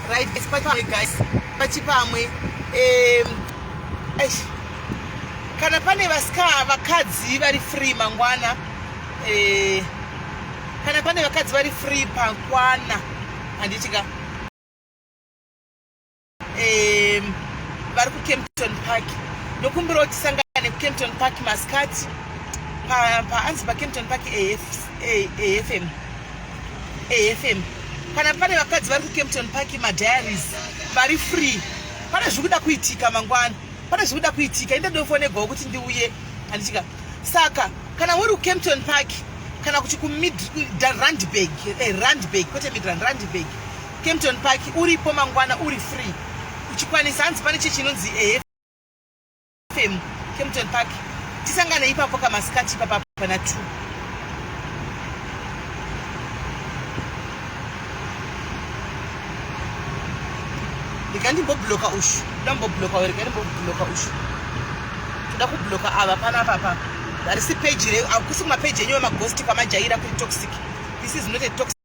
Right, it's quite hard, guys. Pachipamwe, kana pane vakadzi vari free mangwana, kana pane vakadzi vari free pangwana, handitika vari kuKempton Park. Nokumbira kuti tisangane kuKempton Park masikati paanzi paKempton Park AFM. Kana pane vakadzi vari kuKempton Park madiaries vari free. Pane zvikuda kuitika mangwana. Pane zvikuda kuitika. Enda ndofonegwa kuti ndiuye handitika. Saka kana uri kuKempton Park kana kuti Randburg, Randburg, kwete Midrand, Randburg, Kempton Park uripo mangwana uri free. Uchikwanisa hanzi pane chinonzi AFM Kempton Park. Tisangane ipapo kamasikati papa pana 2. Ndikandi mbobloka ushu. Ndambobloka were kandi mbobloka ushu. Nda kubloka ava pana papa. That is the page re akusuma page yenyewe maghost kwamajaira kuti toxic. This is not a toxic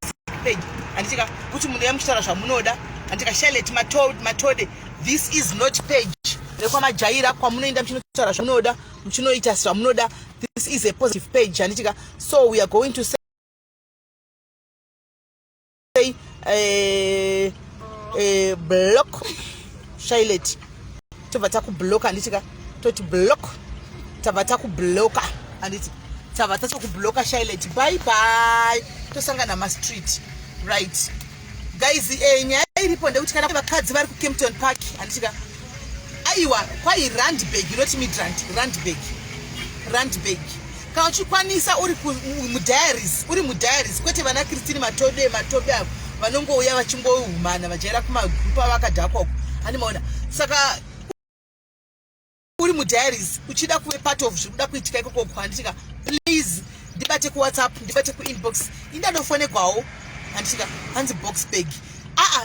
page. Andika kuti munhu yamuchitara zvamunoda. Andika Charlotte matode. This is not page. Rekwamajaira kwamunoenda muchinotaura zvamunoda, muchinoita zvamunoda. This is a positive page. Andika so we are going to say block Charlotte. Tovata ku block andika toti block. Tabata ku blocker and it's tabata ku blocker Charlotte. Bye bye. Tosangana ma street. Right. Guys, nyaya iripo ndekuti kana vakadzi vari kuKempton Park andika aiwa kwai Randburg, not Midrand, Randburg. Kana uchikwanisa uri mudiaries kwete vana Christine Matobe avo vanongouya vachingohumana vajaira kumagrupa vakadhakwa animaona. Saka uri mudiaries uchida kuve part of zvikuda kuitika ikoko kwandika please ndibate ku WhatsApp, ndibate ku inbox, indandofonegwawo andika hanzi Boxburg.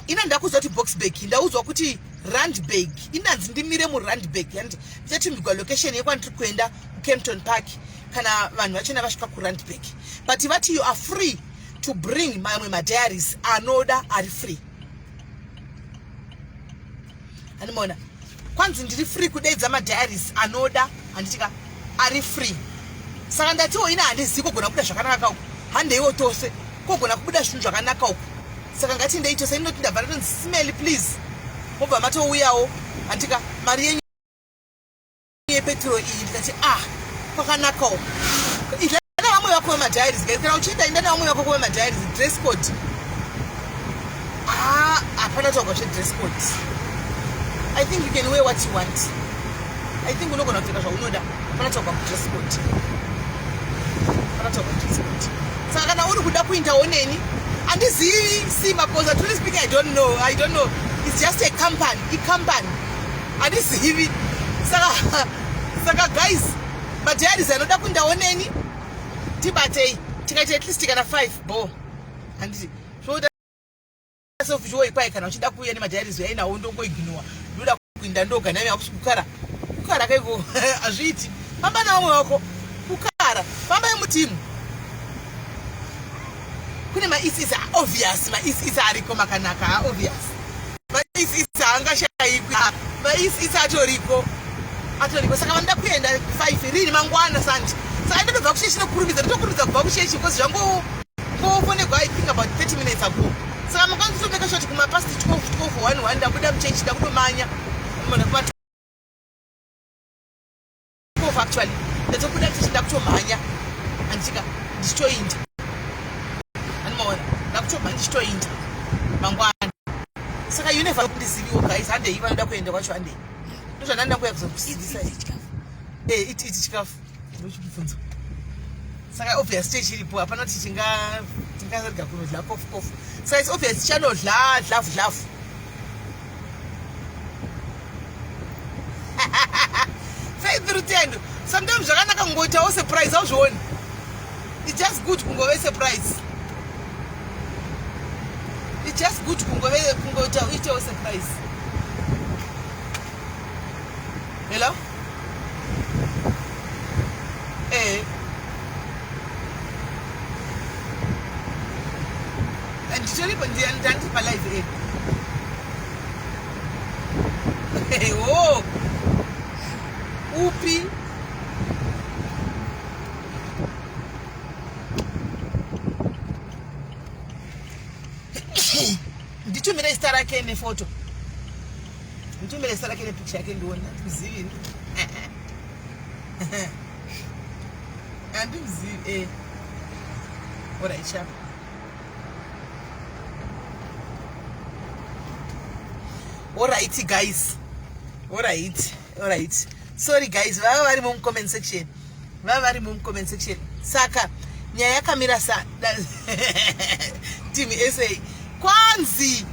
Ina ndakuzwa kuti Boxburg, ndauzwa kuti Randburg. Inanzi ndimire mu Randburg and ndichatumirwa location yekwandiri kuenda kuKempton Park kana vanhu vachena vasvika ku Randburg. But vati you are free to bring mamwe madiaries anoda ari free. Animona kwanzi ndiri free kudeedza madiaries anoda handitika ari free. Saka ndatiwo ina handizivi kogona kubuda zvakanaka uku, handeiwo tose kogona kubuda zvinhu zvakanaka uku. Saka ngati ndeitose inoti ndabvara tonzi Smelly please mobva matouyawo handika mari yenyu yepetrol iyi ndikati kwakanaka uku. Ida vamwe vako vemadiaries guys, kana uchienda inda nevamwe vako vemadiaries dress code. Hapana taugwa zvedress code. I think you can wear what you want. I think unogona kupfeka zvaunoda. Hapana taugwa dress code. Saka kana uri kuda kuindawo neni handizivi Simba because truly speaking I don't know. It's just a company. Handizivi. Saka guys, madiaries anoda kuindawo neni tibatei tikaita at least kana 5 bo. Handisi zvoda so vizho ipai kana uchida kuuya nemadiaries yainawo ndongoignore. Ndoda kuinda ndoga nami akusukara kaiko azviti. Famba nawo wako kukara. Famba yemutimu. Kune ma-ISIS obvious, ma-ISIS ariko makanaka obvious. Ma-ISIS angashaikwi, ma-ISIS atoriko. Saka vanoda kuenda 5 rini mangwana sanje. Saka ndinobva kusheshi nokurumidza, ndinokurumidza kubva kusheshi because zvangofonegwa I think about 30 minutes ago. Saka makwanisa kutomeka shoti kumapast 12 ndabuda muchechi ndakutomanya. Actually, ndatobuda muchechi ndakutomanya. Andika ndichitoinda. Ndichitoinda mangwana. Saka you never kundiziviwo guys, handei vanoda kuenda kwacho handei. Ndozvananda kuya kuzokusidzisa iti chikafu ndochikubvunza. Saka obvious stage iripo hapana kuti tingarega kunodla kofu. Saka it's obvious chanodla dlavu. kutendo. Sometimes zvakanaka kungoitawo surprise auzvioni. It's just good kungove surprise. It's just good kungoitawo surprise. Hello? And ndichoripo ndandipa live oh upi nditumire zita rake nefoto, nditumire zita rake nepicture yake ndiona ndikuzivi andikuzivi alright sharp. Alright guys, alright. Sorry guys, vava vari mu comment section. Saka nyaya yakamira team SA kwanzi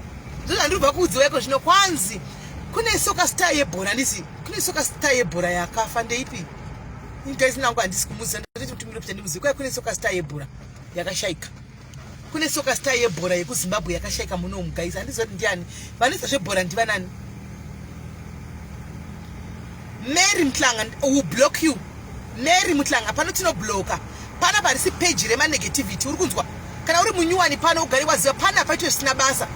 ndandibva kuudziwa iko zvino kwanzi kune soka star yebhora ndisi kune soka star yebhora yakafa ndeipi guys nangu handisi kumuziva ndoti mutumiro kuti ndimuzive kune soka star yebhora yakashaika. Kune soka star yebhora yekuZimbabwe yakashaika muno guys, handizoti ndiani vanoita zvebhora ndiva nani. Mary Mtlanga will block you. Mary Mtlanga pano tinobloka pana parisi page rema negativity uri kunzwa. Kana uri munyuwani pano ugari waziva pana paito sina basa.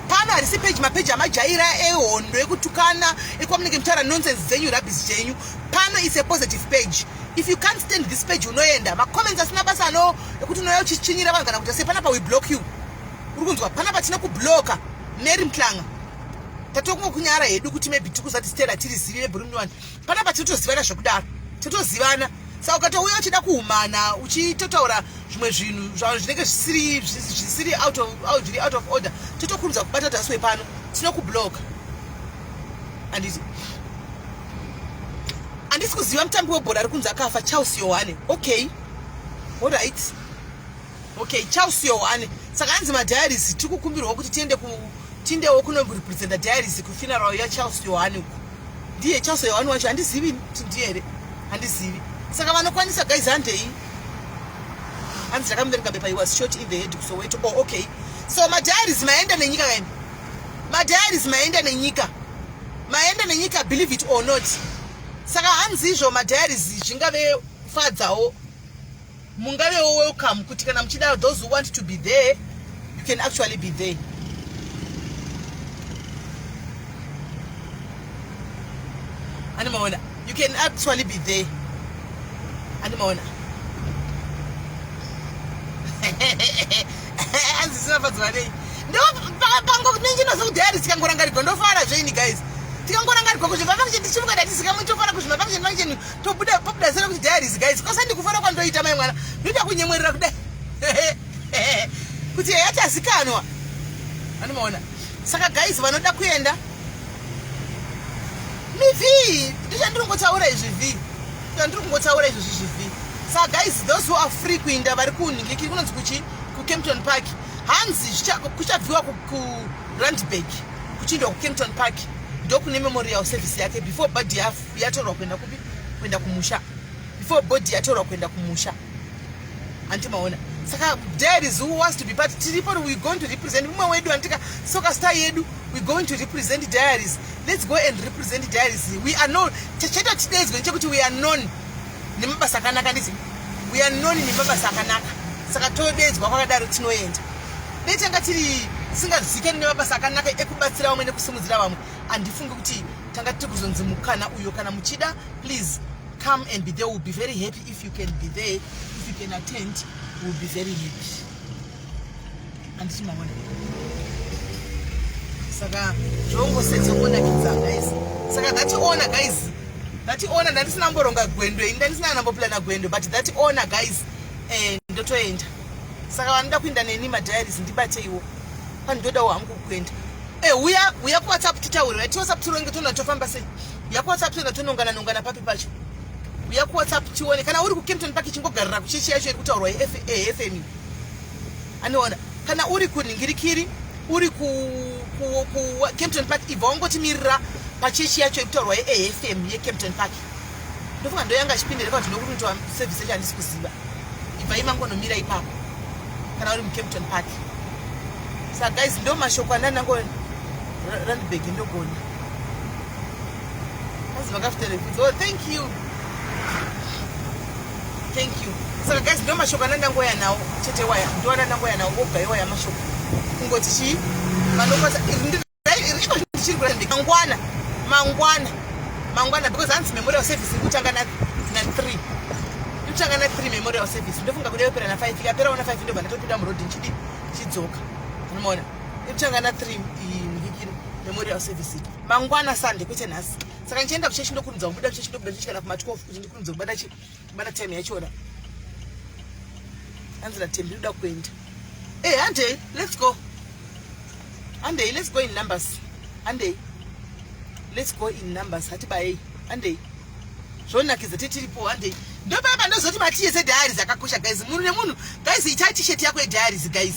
Pano harisi page mapeji amajaira ehondo ekutukana ekwamunenge mutaura nonsense dzenyu rubbish dzenyu. Pano is a positive page. If you can't stand this page unoenda macomments asina basa ano ekuti unoya uchichinyira vanhu kana kuti sei panapa we block you. Uri kunzwa panapa tina kubloka Mary Mtlanga. Tatokungokunyara hedu kuti maybe tikuzati stela tiri zivi nebhuri munyuwani. Panapa totozivana zvekudaro. Totozivana. Saka ukatouya uchida kuhumana uchitotaura zvimwe zvinhu zvinenge zvisiri out of order totokurudza kubata taswe pano tinokubloka. Handisi kuziva mutambi webhora ari kunzi akafa Charles Yohane. Okay, alright, okay, Charles Yohane. Saka hanzi madiaries tikukumbirwa kuti tiendewo kunorepresenta diaries kufuneral yaCharles Yohane uku. Ndiye Charles Yohane wacho handizivi kuti ndiye here, handizivi. Saka vanokwanisa guys handei hanzi ndakamuverenga bepa he was shot in the head kuSoweto. Oh okay, so madiaries maenda nenyika kaini, madiaries maenda nenyika believe it or not. Saka hanzi izvo madiaries zvingave fadzawo mungavewo welcome kuti kana muchida those who want to be there you can actually be there. Animaona, you can actually be there. Animaona. Hanzi sina fadzwa nei. Ndo pango ninjino zokudari tikangorangarigwa ndofara zveini guys. Tikangorangarigwa kuzvimba ndichimuka ndatisika muchofara kuzvimba function tobuda popular zera kuti diaries guys. Kosa ndikufara kwandoita mai mwana. Ndoita kunyemwerera kudai. Kuti yatazikanwa. Animaona. Saka guys vanoda kuenda mivi ndichandirongotaura izvi Saka guys those who are free kuinda vari kunhingikiri kunonzi kuchi kuKempton Park. Hanzi kuchabviwa kuRandburg kuchiendwa kuKempton Park ndokune memorial service yake before body yatorwa kuenda kumusha. Before body yatorwa kuenda kumusha. Antimaona. Saka diaries who wants to be part tiripo we going to represent mumwe wedu antika soka star yedu we going to represent diaries. Let's go and represent diaries. We are known. Checheto today is going to we are known. Nimabasa akanaka ndizi. We are known nimabasa akanaka. Saka today kwakadaro tinoenda. Letanga tiri singazikeni nimabasa akanaka ekubatsira vamwe nekusimudzira vamwe. Andifunge kuti tanga tiri kuzonzi mukana uyo kana muchida please come and be there. We'll be very happy if you can be there. If you can attend, we'll be very happy. And see my money. Saka jongo setso ona kidza guys. Saka that honor guys. That honor ndandisina mboronga gwendwe, ndandisina nambo plana gwendwe, but that honor guys ndotoenda. Saka vanoda kuenda neni madiaries ndibate iwo. Pandoda wangu kuenda. Uya ku WhatsApp titaurira. WhatsApp turonge tonatofamba sei. Ya ku WhatsApp tonongana papi pacho. Uya ku WhatsApp tione kana uri ku Kempton Park chingogarira kuchichi yacho irikutaurwa FM. Anoona kana uri kuningirikiri uri ku Kempton Park ibva wangotimirira pachechi yacho irikutaurwa FM yeKempton Park. ndofunga ndoyanga chipindire kuti ndokuitwa service yandisi kuziva ibva imangonomira ipapo kana uri muKempton Park. Saka guys ndo mashoko andanango Randburg ndogona asi vakafutera oh thank you saka guys ndo mashoko andangoya nawo chete waya ndo andangoya nawo oga iwaya mashoko kungoti chi vanokota chiri kurandika mangwana because hands memorial service kutanga na 3 kutanga na 3 memorial service ndofunga kuti yapera na 5 ikapera una 5 ndobva ndatopinda muroad nchidi chidzoka unoona kutanga na 3 ngikiri memorial service mangwana Sunday kwete nhasi saka ndienda kuchechi ndokurudza kubuda kuchechi ndobuda ndichikana kuma 12 kuti ndikurudza kubata time yachona anzira time ndoda kuenda Ande let's go in numbers Ande let's go in numbers hati bae Ande zvonakiza titiripo Ande ndobaba ndozoti matiyese diaries akakosha guys munhu nemunhu guys ita t-shirt yako diaries guys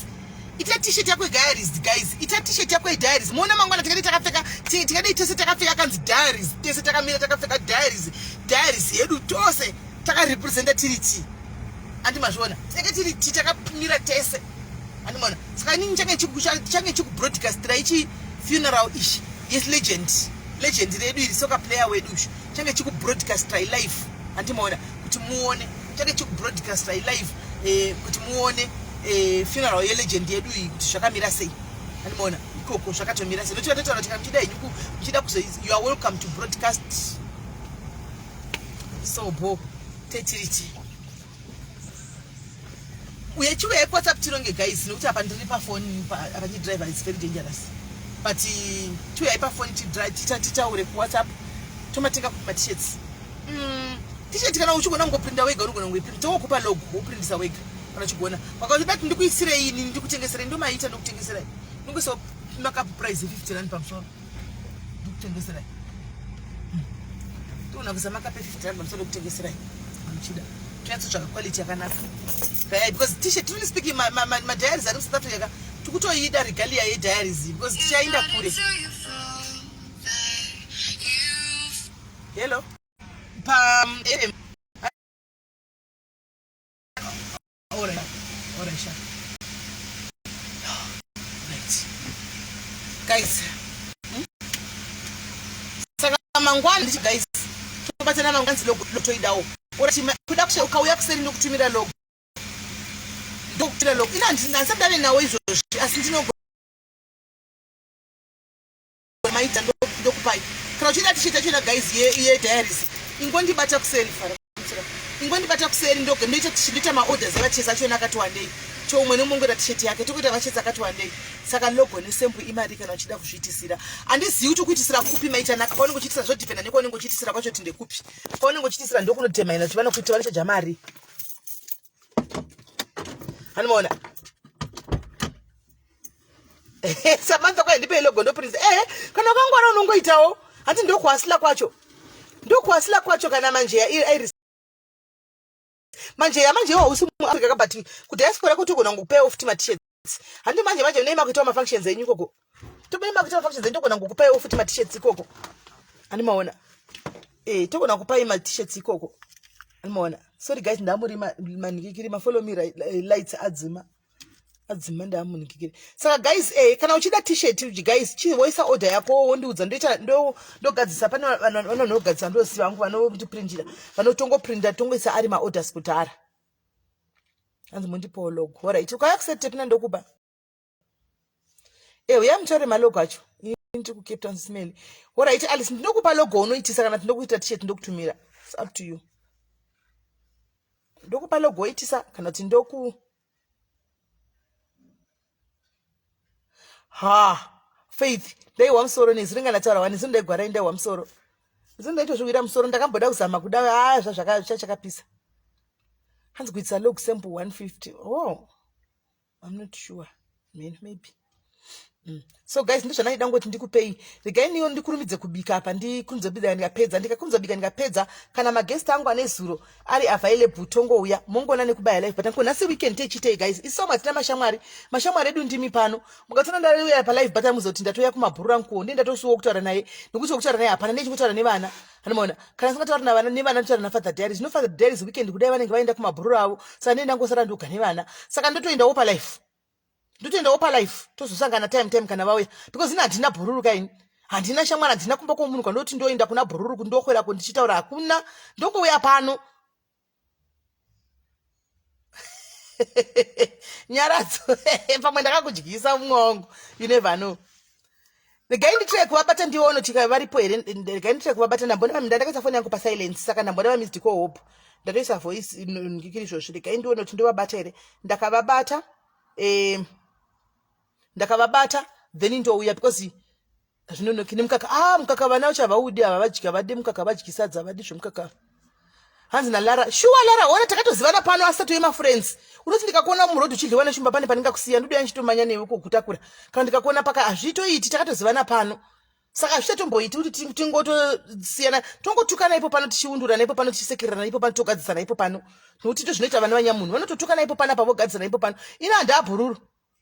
ita t-shirt yako diaries muona mangwana tikadi takapfeka tikadi tese takapfeka kanzi diaries tese takamira takapfeka diaries yedu tose takarepresenta tiriti andi mazvona tiri takamira tese andi mona saka nini change chiku broadcast ichi funeral ish yes legend redu iri soka player wedu change chiku broadcast live andi mona kuti muone change chiku broadcast live kuti muone funeral ye legend yedu iyi kuti zvakamira sei andi mona ikoko zvakatomira sei ndotiwa tataura tikamchida henyu kuchida kuzo you are welcome to broadcast so bo tetiriti uyechiwe WhatsApp tironge guys nokuti apa ndiri pa phone apa ndi driver is very dangerous but chiwe pa phone ti drive titaure ku WhatsApp tomatenga ku t-shirts t-shirt kana uchigona ngoprinda wega uri gona ngoprinda wokupa logo uprindisa wega kana chigona pakati bati ndikuisire ini ndikutengesera ndo maita ndokutengesera ndingoso markup price 50 rand pamsoro ndikutengesera tuna kuzama ka 50 rand pamsoro ndikutengesera mchida tsaka quality yakanaka because t-shirt really speaking my diaries are South Africa tukutoida regalia ye diaries because tichaenda kure hello pam Ora sha right guys saka mangwana ndichi guys tubatana mangwanzi lotoidawo ora chima kuda kushe ukauya kuseri ndokutumira logo ina ndinasabdane nawo izvozvo asi ndinogo maita ndokupai kana uchida tichita chona guys ye diaries ingondibata kuseri fara ingondibata kuseri ndoge ndoita tichita ma orders avacheza chona akati wandei chomwe nomongora t-shirt yake tokuita vacheza akati wandei saka logo nesempu imari kana uchida kuzviitisira andizivi kuti kuitisira kupi maita naka paunenge uchiitisira zvodhipenda nekwaunenge uchiitisira kwacho tinde kupi paunenge uchiitisira ndokunodhemaina kuti vanokuita vanochaja mari hanimona Samantha kwa ndipe logo ndo prince kana kwangwana unongoitawo ati ndokuasila kwacho kana manje ya iris manje wa usimu Africa kabati ku diaspora kuti ugona ngukupewa futhi ma t-shirts handi manje neima kuitwa ma functions enyu koko tobeima kuitwa functions enyu ugona ngukupewa futhi ma t-shirts koko ani maona togona kupai ma t-shirts koko ani maona sorry guys ndamuri manikikiri ma follow me lights adzima ndamunikikiri saka guys kana uchida t-shirt guys chivoisa order yako wondiudza ndoita ndogadzisa pane vanogadzisa ndosi vangu vanoprintira vanotongoprinta tongoisa ari ma orders kutara anzi mundipo logo alright ukaya accept pina ndokuba uyamutore malogo acho into ku Kempton SIS MELLY alright Alice ndinokupa logo unoitisa kana tinokuita t-shirt ndokutumira it's up to you ndokupa logo itisa kana kuti ndoku Faith dai wamsoro neziringa nataura wani zindegwara inde wamsoro zindaito zvuira musoro ndakamboda kuzama kuda zvachakapisa hanzi kuitsa log sample 150 I'm not sure maybe So guys, ndizvo naida ngoti ndikupei. Regai niyo ndikurumidze kubika apa ndikunze bida ndikapedza. Ndikakunze bika ndikapedza kana magest angu ane zuro ari available tongouya. Mongona nekubaya live but anko nasi weekend techitei guys. Isomwa tina mashamwari. Mashamwari edu ndimi pano. Mukatsona ndariuya pa live but amuzoti ndatoya kumabhuru angu ndenda tosuwa kutaura naye. Ndikuti kutaura naye apana ndichi kutaura nevana. Hanomaona. Kana singataura navana nevana kutaura na father diaries. No father diaries weekend kudai vanenge vaenda kumabhuru avo. Saka ndenda ngosara ndoga nevana. Saka ndotoendawo pa live. Ndotoendawo pa life tozosangana time kana vauya because ina handina bhururu kaini handina shamwana handina kumba komunhu kwandoti ndoenda kuna bhururu kundokwera kundichitaura hakuna ndongouya pano nyaradzo pamwe ndakakudyisa mumwe wangu you never know. Regai nditire kuvabata ndiono tika varipo here. Regai nditire kuvabata ndambona ndandakaisa foni yangu pa silence saka ndambona vamized call hope ndatoisa voice ngikiri zvozvo. Regai ndiono kuti ndovabata here. Ndakavabata ndakavabata then ndouya because zvinonokini mukaka mukaka vana uchavaudi ava vadya vade mukaka vadyisadza vadi zvomukaka hanzi nalara shuwa lara ona takatozivana pano asati wema friends unoti ndikakuona murodhi uchidliwa neshumba pane pandingakusiya ndodoya nchitomanya newe kukutakura kana ndikakuona paka hazvitoiti takatozivana pano saka hazvichatomboiti kuti tingotosiyana tongotukana ipo pano tichiundurana ipo pano tichisekererana ipo pano togadzisana ipo pano nokuti ndo zvinoita vana vanyamunhu vanototukana ipo pano apa vogadzisana ipo pano ina handabhururu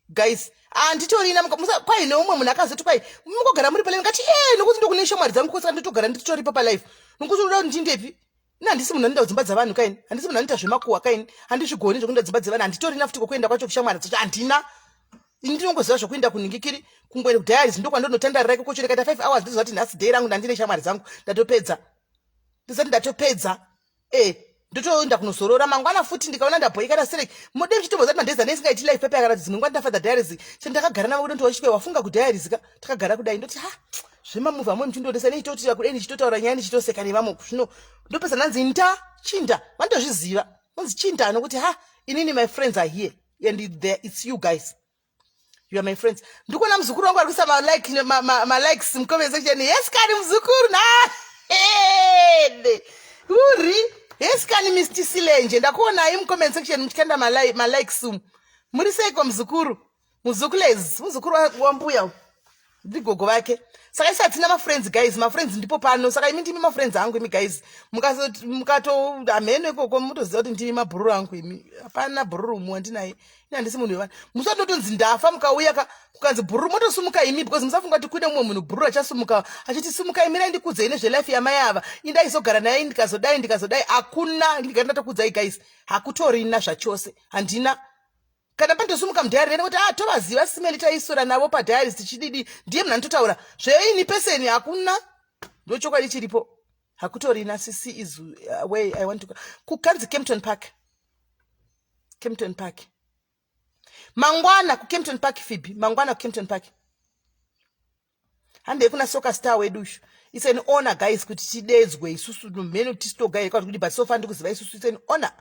guys anditorina kwaine umwe munhu akazoti kwai mungogara muri pale ngati nokuti ndokune shamwari dzangu kusaka ndotogara nditoripo palife nokuti unoda kuti ndindepi ina handisi munhu anoenda kudzimba dzavanhu kaini handisi munhu anoita zvemakuhwa kaini handizvigoni zvokuenda dzimba dzevanhu handitorina futi kokuenda kwacho kushamwari dzacho handina ini ndinongoziva zvokuenda kuningikiri kungwene kudhayaris ndokwandonotandarira iko kocho rekaita 5 hours ndizoti nhasi dhei rangu ndandine shamwari dzangu ndatopedza ndisati ndatopedza ndotoenda kunozorora mangwana futi ndikaona ndabhoikana sereki mode mchitomboza kuti mandeza nesingaiti life pepe yakati dzimwe ngwani ndafa diaries chandakagara navo kuti ndochipe wafunga kudiaries ka takagara kudai ndoti zvemamuva amwe mchindodesa neitotira kudeni chitotaura nyaya nichitoseka nevamwe zvino ndopesa nanzi chinda vandozviziva unzi chinda nokuti inini my friends are here and it's you guys, you are my friends. Ndikuona mzukuru wangu alikusa ma likes mcomment section. Yes kani mzukuru na uri yes kani Mr. Silenje ndakuona hii mcomment section mchikanda ma likes muri seko mzukuru muzukuru wa mbuya ndigogo vake. Saka isa tina ma friends guys, ma friends ndipo pano. Saka imi ndimi ma friends angu imi guys. Mukato amene koko mutoziva kuti ndimi mabhururu angu imi. Hapana bhururu mu andinaye. Ina ndisi munhu wevana. Musatonzi ndafa mukauya kukanzi bhururu motosumuka imi because musafunga kuti kune mumwe munhu bhururu achasumuka. Achiti sumuka imi ndikudze ine zvelife yamai ava. Inda izogara naye ndikazodai akuna ndigara ndatokudzai guys. Hakutorina zvachose. Handina kana pandosumuka mudhayari nekuti tovaziva simeli taisora navo padhayari tichididi ndiye munhu anototaura zveini peseni hakuna ndochokwadi chiripo hakutorina. Sisi is where I want to go kukanzi Kempton Park mangwana ku Kempton Park Phoebe mangwana ku Kempton Park hande kuna soccer star wedushu. It's an honor guys kuti tidedzwe isusu mheno tisitogaye kuti but so far ndikuziva isusu it's an honor.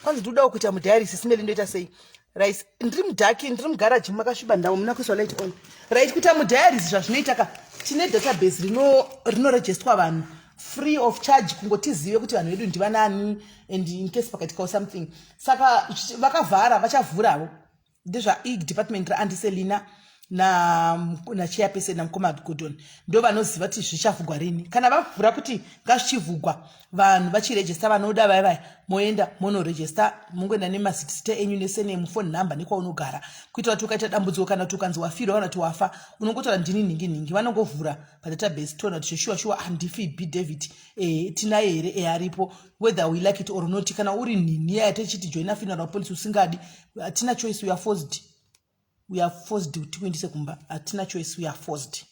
Kwanzi ndoda kuita mudhayari sisimeli ndoita sei right ndiri mudhaki ndiri mugarage makasviba ndau muna kuiswa light on right kuita mudhayari zvazvinoita ka tine database rinoregisterwa vanhu free of charge kungotizive kuti vanhu vedu ndivanani and in case pakaitika something. Saka vakavhara vachavhurawo ndezva department raandiselina na chairperson namukoma Gordon ndo vanoziva kuti zvichavhugwa rini. Kana vavhura kuti ngazvichivhugwa vanhu vachiregister vanoda vaya moenda monoregister mungoenda nemasitista enyu nesenemu phone number nekwaunogara kuitira kuti ukaita dambudziko kana kuti ukanzi wafirwa kana kuti wafa unongotora ndini ningi vanongovhura padatabase toona kuti shuwa handifi B David tinaye here aripo whether we like it or not. Kana uri nini yatechiti joina funeral police usingadi atina choice, we are forced to kuendese kumba atina choice, we are forced.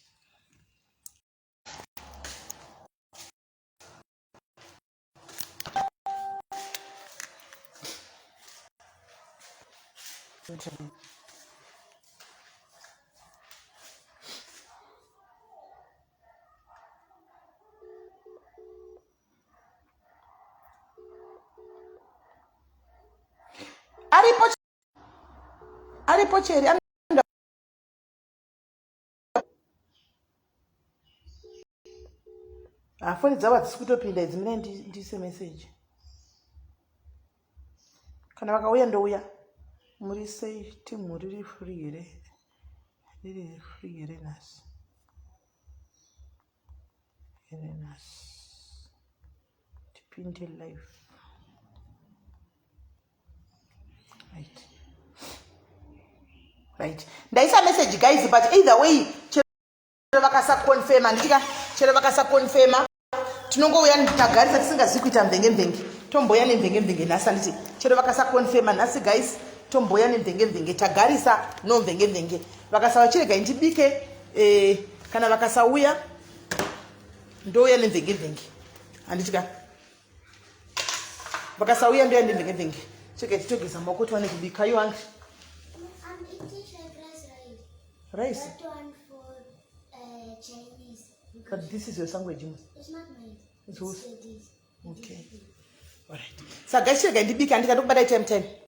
Aripo cheri afoni dzava dzisikutopinda idzi mine ndise message kana vakauya ndouya muri sei timu riri free here Riri free Renas. Tipinde life. Right. Ndaisa message guys, but either way, chero vakasa confirm andika chero vakasa confirm tinongouya tagarisa tisingazivi kuita mvenge tomboya nemvenge nhasi anditi chero vakasa confirm nhasi guys tomboya nemvenge tagarisa no mvenge vakasava chirega ndibike kana vakasauya ndouya nemvenge handitika vakasauya ndoya nemvenge chirega titogeza maoko tiwane kubika you hungry? Rice. That one for Chinese. But this is your sandwich. It's not mine. It's whose? It is. Okay. Alright. So guys, you're going to be candid. I don't buy time.